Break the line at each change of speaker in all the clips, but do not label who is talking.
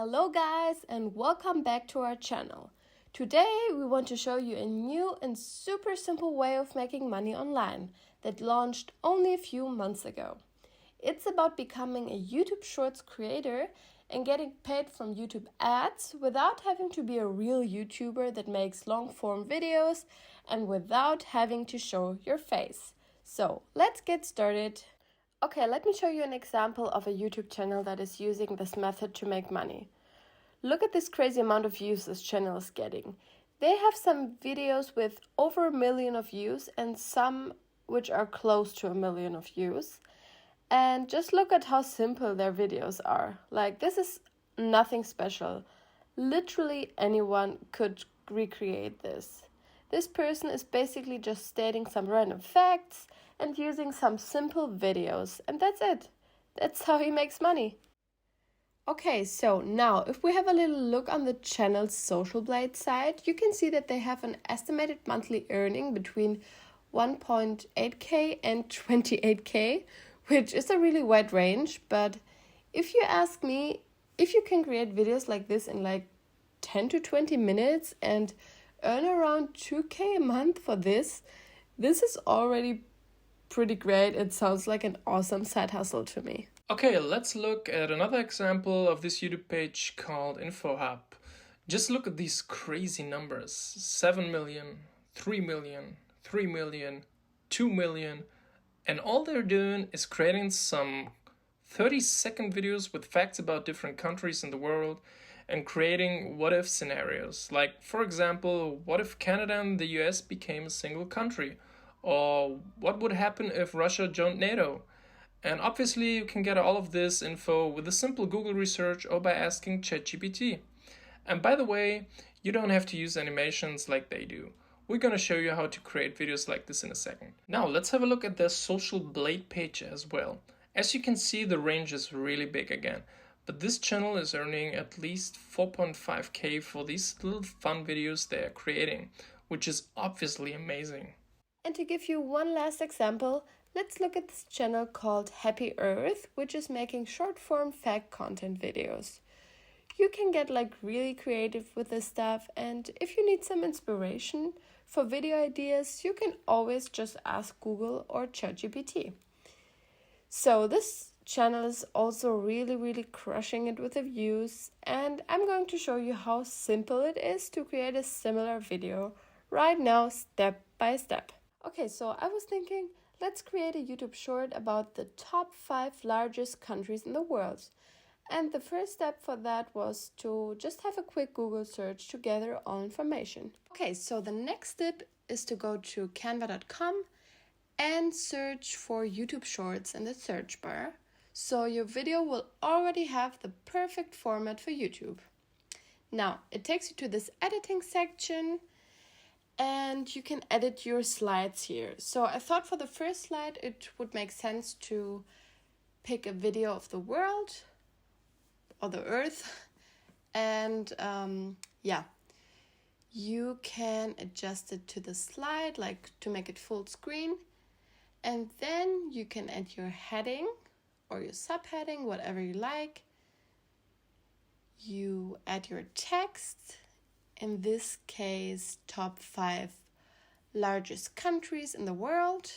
Hello guys and welcome back to our channel. Today we want to show you a new and super simple way of making money online that launched only a few months ago. It's about becoming a YouTube Shorts creator and getting paid from YouTube ads without having to be a real YouTuber that makes long-form videos and without having to show your face. So let's get started. Okay, let me show you an example of a YouTube channel that is using this method to make money. Look at this crazy amount of views this channel is getting. They have some videos with over 1 million of views and some which are close to 1 million of views. And just look at how simple their videos are. Like, this is nothing special. Literally anyone could recreate this. This person is basically just stating some random facts and using some simple videos, and that's it. That's how he makes money. Okay, so now if we have a little look on the channel's Social Blade side, you can see that they have an estimated monthly earning between 1.8k and 28k, which is a really wide range, but if you ask me, if you can create videos like this in like 10 to 20 minutes and earn around 2k a month for this is already pretty great. It sounds like an awesome side hustle to me.
Okay, let's look at another example of this YouTube page called InfoHub. Just look at these crazy numbers. 7 million, 3 million, 3 million, 2 million. And all they're doing is creating some 30-second videos with facts about different countries in the world and creating what-if scenarios. Like, for example, what if Canada and the US became a single country? Or what would happen if Russia joined NATO? And obviously you can get all of this info with a simple Google research or by asking ChatGPT. And by the way, you don't have to use animations like they do. We're going to show you how to create videos like this in a second. Now let's have a look at their Social Blade page as well. As you can see, the range is really big again. But this channel is earning at least 4.5k for these little fun videos they are creating, which is obviously amazing.
And to give you one last example, let's look at this channel called Happy Earth, which is making short-form fact content videos. You can get like really creative with this stuff, and if you need some inspiration for video ideas, you can always just ask Google or ChatGPT. So this channel is also really crushing it with the views, and I'm going to show you how simple it is to create a similar video right now, step by step. Okay, so I was thinking, let's create a YouTube short about the top 5 largest countries in the world. And the first step for that was to just have a quick Google search to gather all information. Okay, so the next step is to go to canva.com and search for YouTube Shorts in the search bar. So your video will already have the perfect format for YouTube. Now, it takes you to this editing section, and you can edit your slides here. So I thought for the first slide it would make sense to pick a video of the world or the earth, and you can adjust it to the slide, like to make it full screen, and then you can add your heading or your subheading, whatever you like. You add your text, in this case, top 5 largest countries in the world.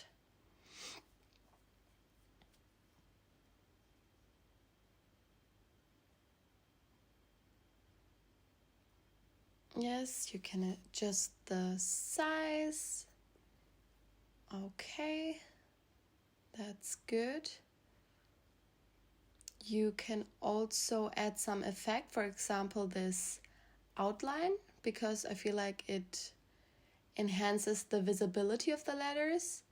Yes, you can adjust the size. Okay, that's good. You can also add some effect, for example, this outline, because I feel like it enhances the visibility of the letters.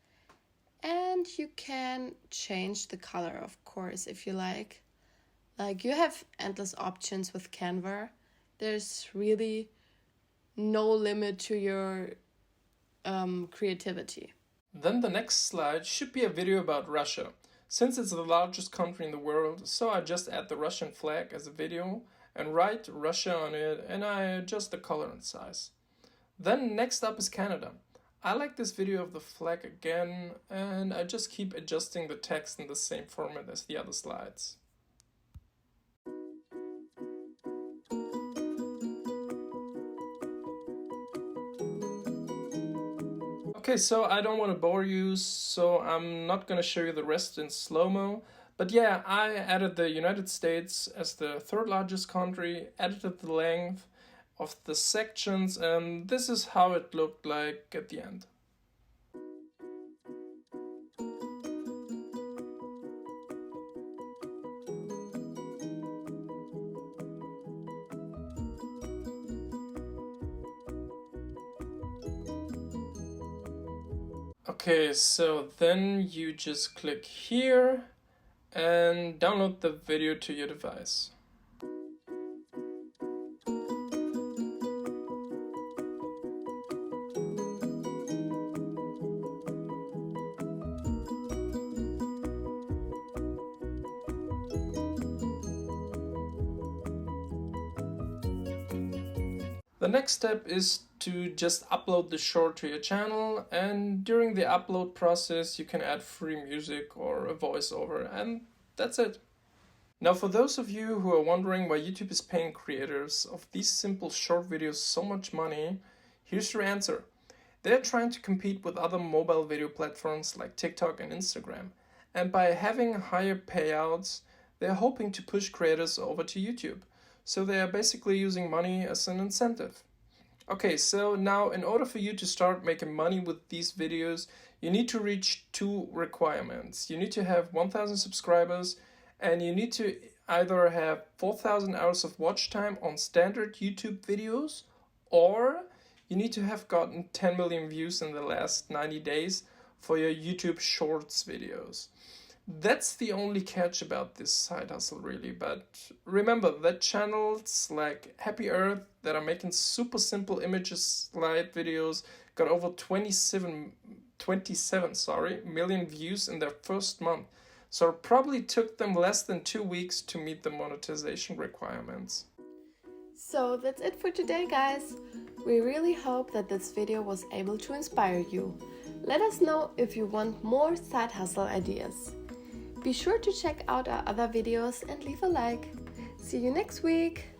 And you can change the color, of course, if you like. Like, you have endless options with Canva. There's really no limit to your creativity.
Then the next slide should be a video about Russia. Since it's the largest country in the world, so I just add the Russian flag as a video and write Russia on it, and I adjust the color and size. Then next up is Canada. I like this video of the flag again, and I just keep adjusting the text in the same format as the other slides. Okay, so I don't want to bore you, so I'm not gonna show you the rest in slow-mo. But yeah, I added the United States as the third largest country, edited the length of the sections, and this is how it looked like at the end. Okay, so then you just click here and download the video to your device. The next step is to just upload the short to your channel, and during the upload process you can add free music or a voiceover, and that's it. Now for those of you who are wondering why YouTube is paying creators of these simple short videos so much money, here's your answer. They're trying to compete with other mobile video platforms like TikTok and Instagram, and by having higher payouts, they're hoping to push creators over to YouTube. So they are basically using money as an incentive. Okay, so now in order for you to start making money with these videos, you need to reach two requirements. You need to have 1,000 subscribers, and you need to either have 4,000 hours of watch time on standard YouTube videos, or you need to have gotten 10 million views in the last 90 days for your YouTube Shorts videos. That's the only catch about this side hustle, really. But remember that channels like Happy Earth that are making super simple images slide videos got over 27 million views in their first month. So it probably took them less than 2 weeks to meet the monetization requirements.
So that's it for today, guys. We really hope that this video was able to inspire you. Let us know if you want more side hustle ideas. Be sure to check out our other videos and leave a like. See you next week!